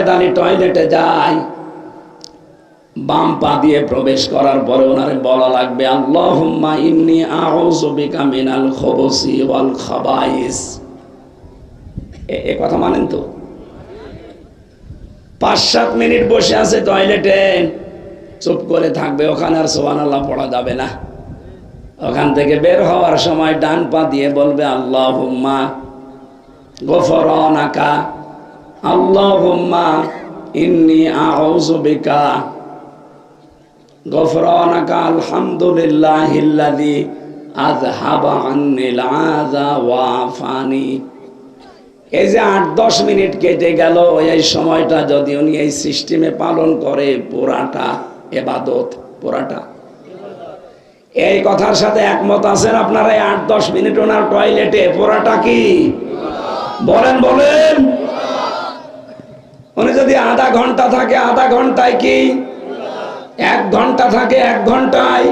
ময়দানি টয়লেটে যায়, বাম পা দিয়ে প্রবেশ করার পরে ওনারে বলা লাগবে আল্লাহুম্মা ইন্নী আউযু বিকা মিনাল খুবুসি ওয়াল খাবাইস। এ কথা মানেন তো? 5-7 মিনিট বসে আছে টয়লেটে, চুপ করে থাকবে, ওখানে আর সুবহানাল্লাহ পড়া যাবে না। ওখান থেকে বের হওয়ার সময় ডান পা দিয়ে বলবে আল্লাহুম্মা গফরানাকা, আল্লাহুম্মা ইন্নী আউযু বিকা গফরানাকা, আলহামদুলিল্লাহিল্লাযী আযহাবা আন্নিল আযা ওয়া আফানি। এই যে 8-10 মিনিট কেটে গেল, এই সময়টা যদি উনি এই সিস্টেমে পালন করে, পুরাটা ইবাদত, পুরাটা। এই কথার সাথে একমত আছেন আপনারা? 8-10 মিনিট ওনার টয়লেটে, পুরাটা কি বলেন? বলেন। উনি যদি আধা ঘন্টা থাকে, আধা ঘন্টায় কি? 1 ঘন্টা থাকে, 1 ঘন্টায়।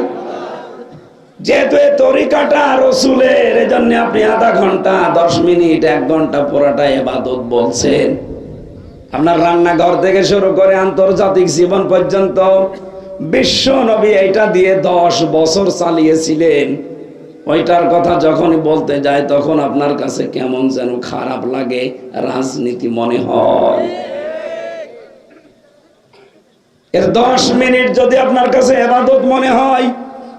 যেহেতু এই তরিকাটা রাসূলের, এজন্য আপনি আধা ঘন্টা, 10 মিনিট, 1 ঘন্টা পুরাটা ইবাদত বলছেন। আপনার রান্নাঘর থেকে শুরু করে আন্তর্জাতিক জীবন পর্যন্ত বিশ্ব নবী এইটা দিয়ে 10 বছর চালিয়েছিলেন। ওইটার কথা যখনই বলতে যায় তখন আপনার কাছে কেমন যেন খারাপ লাগে, রাজনীতি মনে হয়। এর 10 মিনিট যদি আপনার কাছে ইবাদত মনে হয়,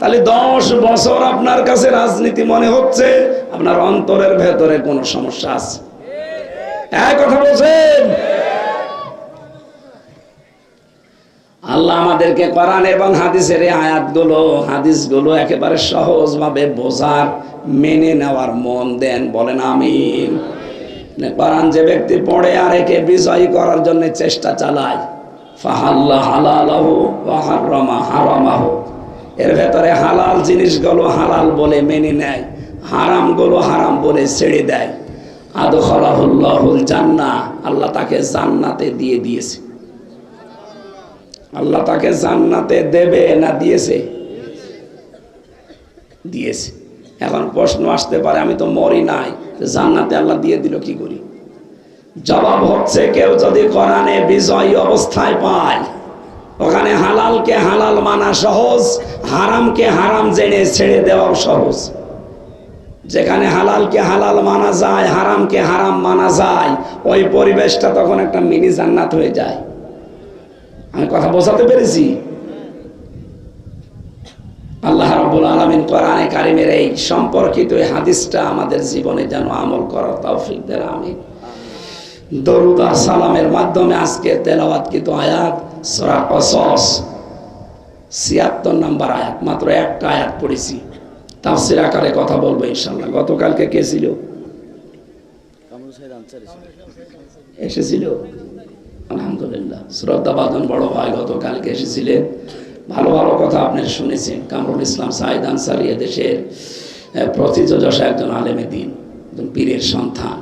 তাহলে 10 বছর আপনার কাছে রাজনীতি মনে হচ্ছে। আপনার অন্তরের ভেতরে কোনো সমস্যা আছে। এক কথা বলছেন? আল্লাহ আমাদেরকে কোরআন এবং হাদিসের এই হাদিসগুলো একেবারে সহজভাবে বোঝার, মেনে নেওয়ার মন দেন। বলেন আমিন। কোরআন যে ব্যক্তি পড়ে আর একে বিজয়ী করার জন্য চেষ্টা চালায়, ফাহাল্লা হালালাহু ওয়া হারামা হারামাহু, এর ভেতরে হালাল জিনিসগুলো হালাল বলে মেনে নেয়, হারামগুলো হারাম বলে ছেড়ে দেয়, আদখালাহুল্লাহুল জান্নাহ, আল্লাহ তাকে জান্নাতে দিয়ে দিয়েছে। আল্লাহ তাকে জান্নাতে দেবে না দিয়েছে? দিয়েছে। এখন প্রশ্ন আসতে পারে, আমি তো মরি নাই, জান্নাতে আল্লাহ দিয়ে দিল কি করি? জবাব হচ্ছে, কেউ যদি কোরআনে বিজয়ী অবস্থায় পায়, ওখানে হালালকে হালাল মানা সহজ, হারামকে হারাম জেনে ছেড়ে দেওয়াও সহজ। যেখানে হালালকে হালাল মানা যায়, হারামকে হারাম মানা যায়, ওই পরিবেশটা তখন একটা মিনি জান্নাত হয়ে যায়। আমি কথা বোঝাতে পেরেছি? আল্লাহ রাব্বুল আলামিন কোরআনে কারিমের এই সম্পর্কিত এই হাদিসটা আমাদের জীবনে যেন আমল করার তৌফিক দেন। আমিন। দরুদ আর সালামের মাধ্যমে আজকে তেলাওয়াতকৃত আয়াত সূরা কসস ৭৬ নম্বর আয়াত, মাত্র একটা আয়াত পড়েছি। তাফসীর আকারে কথা বলবো ইনশাআল্লাহ। গতকালকে কে ছিল? এসেছিল? আলহামদুলিল্লাহ, শ্রদ্ধাভাজন বড় ভাই গতকালকে এসেছিলেন। ভালো ভালো কথা আপনি শুনেছেন। কামরুল ইসলাম সাঈদ আনসারী দেশের প্রথিতযশা একজন আলেমে দ্বীন, একজন পীরের সন্তান।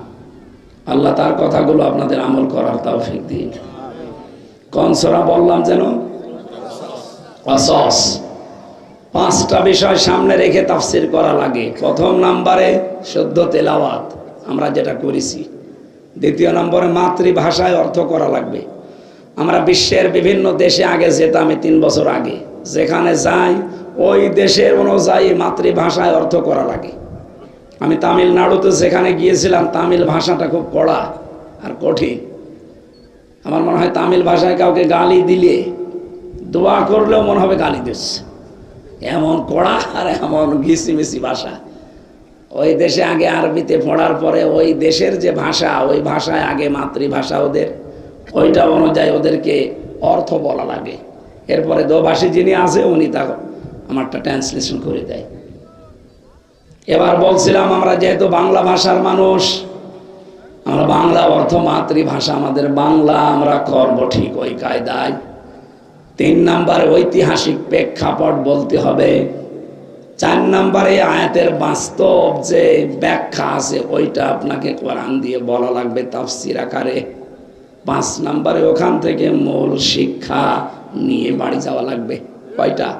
আল্লাহ তার কথাগুলো আপনাদের আমল করার তৌফিক দিন। কোন সূরা বললাম যেন? কসস। 5টা বিষয় সামনে রেখে তাফসীর করা লাগে। প্রথম নম্বরে শুদ্ধ তেলাওয়াত, আমরা যেটা করেছি। দ্বিতীয় নম্বরে মাতৃভাষায় অর্থ করা লাগবে। আমরা বিশ্বের বিভিন্ন দেশে আগে যেতাম, 3 বছর আগে, যেখানে যাই ওই দেশের অনুযায়ী মাতৃভাষায় অর্থ করা লাগে। আমি তামিলনাড়ুতে যেখানে গিয়েছিলাম, তামিল ভাষাটা খুব কড়া আর কঠিন। আমার মনে হয় তামিল ভাষায় কাউকে গালি দিলে, দোয়া করলেও মনে হবে গালি দিচ্ছে, এমন কড়া আর এমন ঘিসিমিসি ভাষা। ওই দেশে আগে আরবিতে পড়ার পরে ওই দেশের যে ভাষা, ওই ভাষায় আগে মাতৃভাষা ওদের, ওইটা অনুযায়ী ওদেরকে অর্থ বলা লাগে। এরপরে দোভাষী যিনি আছে উনি তা আমারটা ট্রান্সলেশন করে দেয়। এবার বলছিলাম, আমরা যেহেতু বাংলা ভাষার মানুষ, আমরা বাংলা অর্থ মাতৃভাষা, আমাদের বাংলা আমরা করব ঠিক ওই কায়দায়। 3 নম্বরে ঐতিহাসিক প্রেক্ষাপট বলতে হবে। 4 নম্বরে আয়াতের বাস্তব যে ব্যাখ্যা আছে ওইটা আপনাকে কোরআন দিয়ে বলা লাগবে তাফসীর আকারে। 5 নম্বরে ওখান থেকে মূল শিক্ষা নিয়ে বাড়ি যাওয়া লাগবে। কয়টা?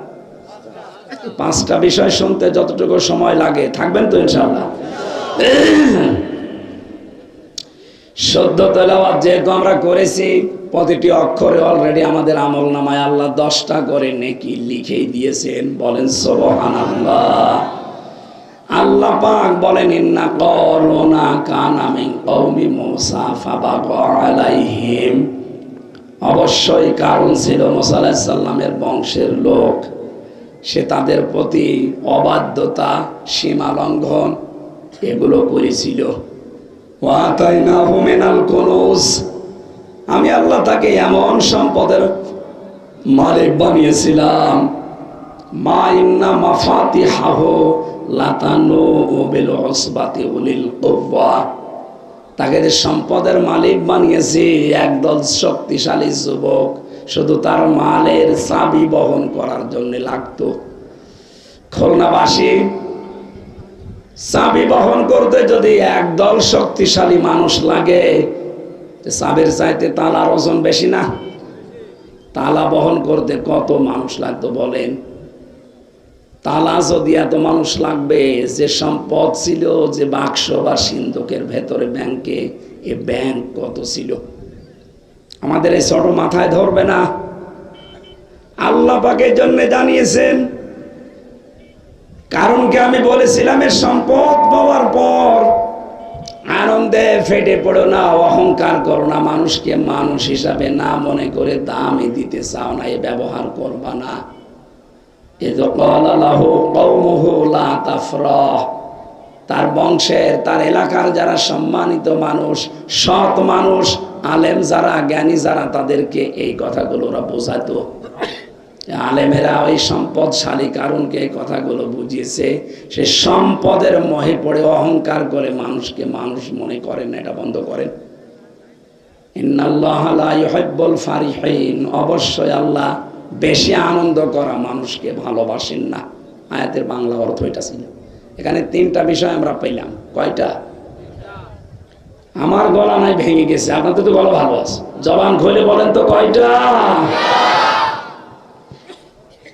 5টা বিষয় শুনতে যতটুকু সময় লাগে, থাকবেন তো ইনশাআল্লাহ? শুদ্ধ তেলাওয়াত যেহেতু আমরা করেছি, প্রতিটি অক্ষরে অলরেডি আমাদের আমল নামায় আল্লাহ 10টা করে নেকি লিখেই দিয়েছেন। বলেন সুবহানাল্লাহ। আল্লাহ পাক বলেন ইন্না কারুনা কানা মিন কওমি মূসা ফাবাগা আলাইহিম, অবশ্যই কারণ ছিল মুসা আলাইহিস সালামের বংশের লোক, সে তাদের প্রতি অবাধ্যতা, সীমা লঙ্ঘন এগুলো করেছিল। ওয়াতাইনাহু মিনাল কুনুজ, আমি আল্লাহ তাকে এমন সম্পদের মালিক বানিয়েছিলাম, মা ইন্না মাফাতিহাহু লাতানু বিল উসবাতি উলিল কুওয়া, তাকে যে সম্পদের মালিক বানিয়েছি, একদল শক্তিশালী যুবক শুধু তার মালের চাবি বহন করার জন্য লাগতো। খুলনাবাসী চাবি বহন করতে যদি একদল শক্তিশালী মানুষ লাগে, চাবির চাইতে তালার ওজন বেশি না? তালা বহন করতে কত মানুষ লাগতো বলেন? তালা যদি এত মানুষ লাগবে, যে সম্পদ ছিল যে বাক্স বা সিন্ধুকের ভেতরে ব্যাংকে, এ ব্যাংক কত ছিল? আমাদের এই ছোট মাথায় ধরবে না। আল্লাহ পাকের জন্য জানিয়েছেন। কারণ কি আমি বলেছিলাম, এর সম্পদ পাওয়ার পর আনন্দে ফেটে পড়ো না, অহংকার করো না, মানুষকে মানুষ হিসাবে না মনে করে দামই দিতে চাও না, এ ব্যবহার করবা না। তার বংশের, তার এলাকার যারা সম্মানিত মানুষ, সৎ মানুষ, আলেম যারা, জ্ঞানী যারা, তাদেরকে এই কথাগুলো ওরা বোঝাতো। আলেমেরা ওই সম্পদশালী কারণকে এই কথাগুলো বুঝিয়েছে। সে সম্পদের মোহে পড়ে অহংকার করে মানুষকে মানুষ মনে করেন না, এটা বন্ধ করেন। ইন্নাল্লাহা লা ইউহিব্বুল ফারিহিন, অবশ্যই আল্লাহ বেশি আনন্দ করা মানুষকে ভালোবাসেন না। আয়াতের বাংলা অর্থ এটা ছিল। এখানে 3টা বিষয় আমরা পেলাম। কয়টা? আমার গলা নাই ভেঙে গেছে, আপনাদের তো গলা ভালো আছে, জবান খুলে বলেন তো কয়টা?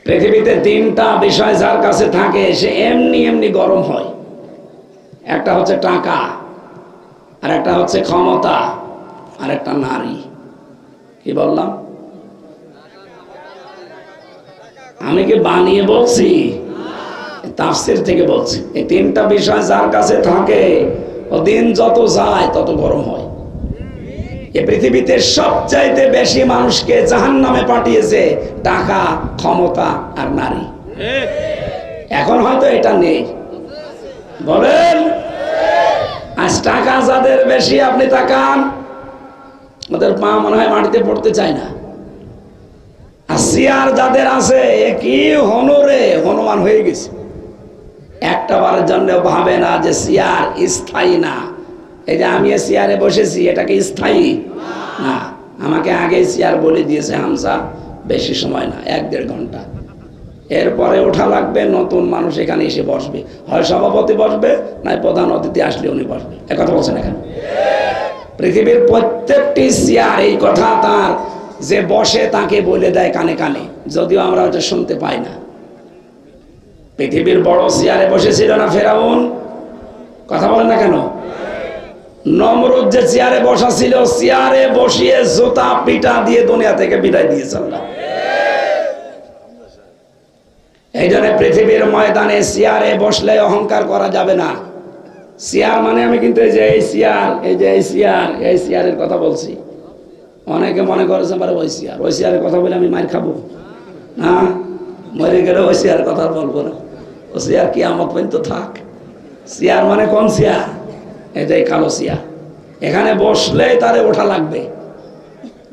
পৃথিবীতে 3টা বিষয় যার কাছে থাকে সে এমনি এমনি গরম হয়। একটা হচ্ছে টাকা, আর একটা হচ্ছে ক্ষমতা, আর একটা নারী। কি বললাম? আমি কি বানিয়ে বলছি? তাফসীর থেকে বলছি। এই 3টা বিষয় যার কাছে থাকে, ও দিন যত যায় তত গরম হয়। এই পৃথিবীতে সবচাইতে বেশি মানুষকে জাহান্নামে পাঠিয়েছে টাকা, ক্ষমতা আর নারী। এখন হয়তো এটা নেই, বলেন। আজ টাকা যাদের বেশি, আপনি তাকান, ওদের পা মনে হয় মাটিতে পড়তে চায় না। আর চেয়ার যাদের আছে, কি হনরে হনুমান হয়ে গেছে, একটা বারের জন্য ভাবে না যে চেয়ার স্থায়ী না। এই যে আমি চেয়ারে বসেছি, এটা কি স্থায়ী না? আমাকে আগে চেয়ার বলে দিয়েছে হামসা, বেশি সময় না, 1-1.5 ঘন্টা। এরপরে ওঠা লাগবে, নতুন মানুষ এখানে এসে বসবে, হয় সভাপতি বসবে, নাই প্রধান অতিথি আসলে উনি বসবে। একথা বলছেন এখানে? পৃথিবীর প্রত্যেকটি চেয়ার এই কথা তার যে বসে তাকে বলে দেয় কানে কানে, যদিও আমরা ওটা শুনতে পাই না। পৃথিবীর বড় চেয়ারে বসেছিল না ফেরাউন? কথা বলেন না কেন? নমরুদ যে চেয়ারে বসা ছিল, চেয়ারে বসিয়ে জুতা পিটা দিয়ে দুনিয়া থেকে বিদায় দিয়েছে আল্লাহ। এই জন্য পৃথিবীর ময়দানে চেয়ারে বসলে অহংকার করা যাবে না। চেয়ার মানে আমি কিন্তু এই যে এই চেয়ার, এই যে এই চেয়ার, এই চেয়ারের কথা বলছি। অনেকে মনে করেছে আমার ওই চেয়ারের কথা বলে আমি মার খাবো না, মরে গেলে ওই চেয়ারের কথা বলবো না। ও চেয়ার কিয়ামত পর্যন্ত থাক। চেয়ার মানে কোন চেয়ার? এটাই কালো চেয়ার, এখানে বসলেই তারে ওঠা লাগবে।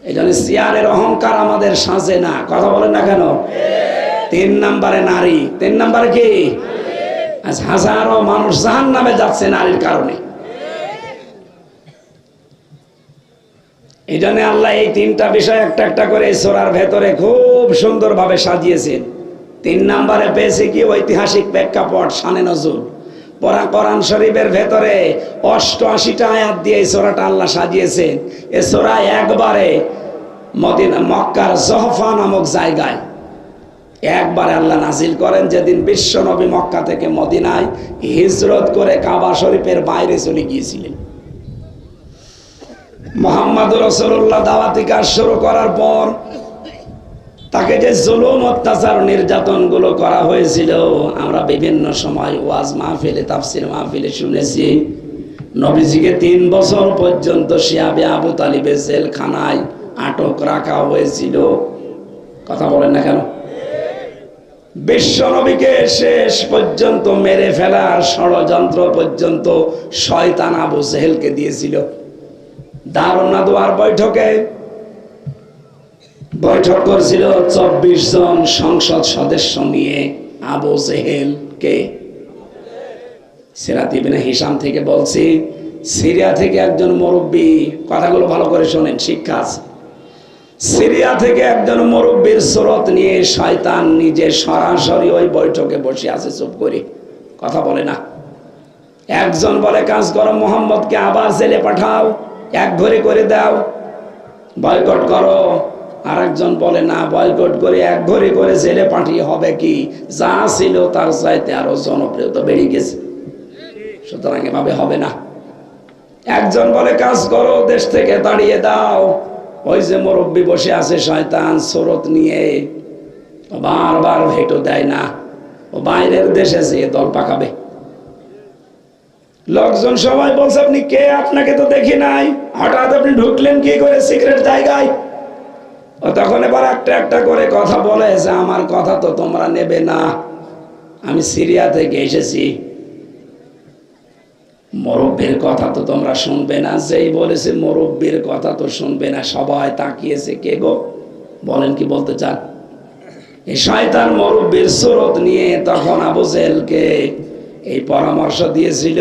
এই জন্য চেয়ারের অহংকার আমাদের সাজে না। কথা বলেন না কেন? 3 নম্বরে নারী। 3 নম্বরে কি? আজ হাজারো মানুষ জাহান্নামে যাচ্ছে নারীর কারণে। এই জন্য আল্লাহ এই 3টা বিষয় একটা একটা করে এই সূরার ভেতরে খুব সুন্দরভাবে সাজিয়েছেন। 3 নম্বরে পেয়েছে কি? ঐতিহাসিক প্রেক্ষাপট, শানে নজুল। কোরআন শরীফের ভেতরে 88টা আয়াত দিয়ে এই সূরাটা আল্লাহ সাজিয়েছেন। এই সূরা একবারে মদিনা, মক্কার জহফা নামক জায়গায় একবারে আল্লাহ নাজিল করেন, যেদিন বিশ্ব নবী মক্কা থেকে মদিনায় হিজরত করে কাবা শরীফের বাইরে চলে গিয়েছিলেন। মুহাম্মদ রাসূলুল্লাহ দাওয়াতি কাজ শুরু করার পর তাকে যে জুলুম অত্যাচার নির্যাতন গুলো করা হয়েছিল আমরা বিভিন্ন সময় ওয়াজ মাহফিলে তাফসীর মাহফিলে শুনেছি। নবীজিকে 3 বছর পর্যন্ত শিয়াবে আবু তালিবের জেলখানায় আটক রাখা হয়েছিল। কথা বলেন না কেন? বিশ্ব নবীকে শেষ পর্যন্ত মেরে ফেলার ষড়যন্ত্র পর্যন্ত শয়তান আবু জেহেলকে দিয়েছিল। দারুন নাদওয়ার বৈঠকে বৈঠক করেছিল 24 জন সংসদ সদস্য নিয়ে। আবু জেহেলকে সিরাত ইবনে হিশাম থেকে বলছি, সিরিয়া থেকে একজন মুরব্বী, কথাগুলো ভালো করে শোনেন, শিক্ষা আছে। সিরিয়া থেকে একজন মুরব্বীর সুরত নিয়ে শয়তান নিজে সরাসরি ওই বৈঠকে বসে আছে চুপ করে, কথা বলে না। একজন বলে কাজ করো, মুহাম্মদকে আবার জেলে পাঠাও, এক ঘরে করে দাও, বয়কট করো। আরেকজন বলে না, বয়কট করে এক ঘরে করে জেলে পাঠিয়ে হবে কি, যা ছিল তার চাইতে আরো জনপ্রিয়তা বেড়ে গেছে, সুতরাং এভাবে হবে না। একজন বলে কাজ করো, দেশ থেকে তাড়িয়ে দাও। ওই যে মুরব্বী বসে আছে শয়তান সুরত নিয়ে, বারবার ভেটো দেয় না, ও বাইরের দেশে যেয়ে দল পাকাবে। লোকজন সবাই বলছে আপনি কে, আপনাকে তো দেখি নাই, হঠাৎ আপনি ঢুকলেন কি করে সিক্রেট জায়গায়? ও তখন এবার একটা একটা করে কথা বলে যে আমার কথা তো তোমরা নেবে না, আমি সিরিয়া থেকে এসেছি, মুরব্বীর কথা তো তোমরা শুনবে না। যেই বলেছে মুরব্বীর কথা তো শুনবে না, সবাই তাকিয়েছে, কে গো বলেন, কি বলতে চান? এই শয়তান মুরব্বীর সুরত নিয়ে তখন আবু জেহেলকে এই পরামর্শ দিয়েছিল,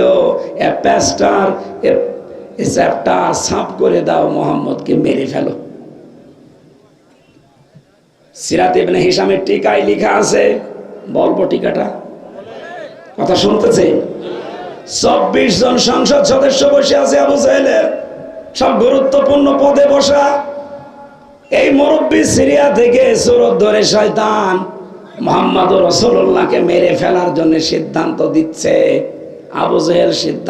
এ প্যাস্টার এ চ্যাপ্টার সাফ করে দাও, মুহাম্মদকে মেরে ফেলো। সিরাত ইবনে হিশামের টিকায় লেখা আছে, বলবো টিকাটা, কথা শুনতেছে? 24 জন সংসদ সদস্য বসে আছে আবু জেহেলের, সব গুরুত্বপূর্ণ পদে বসা। এই মুরব্বী সিরিয়া থেকে সুরত ধরে শয়তান মুহাম্মদ রাসূলুল্লাহকে মেরে ফেলার জন্য সিদ্ধান্ত দিচ্ছে। আবু জেহেল সিদ্ধান্ত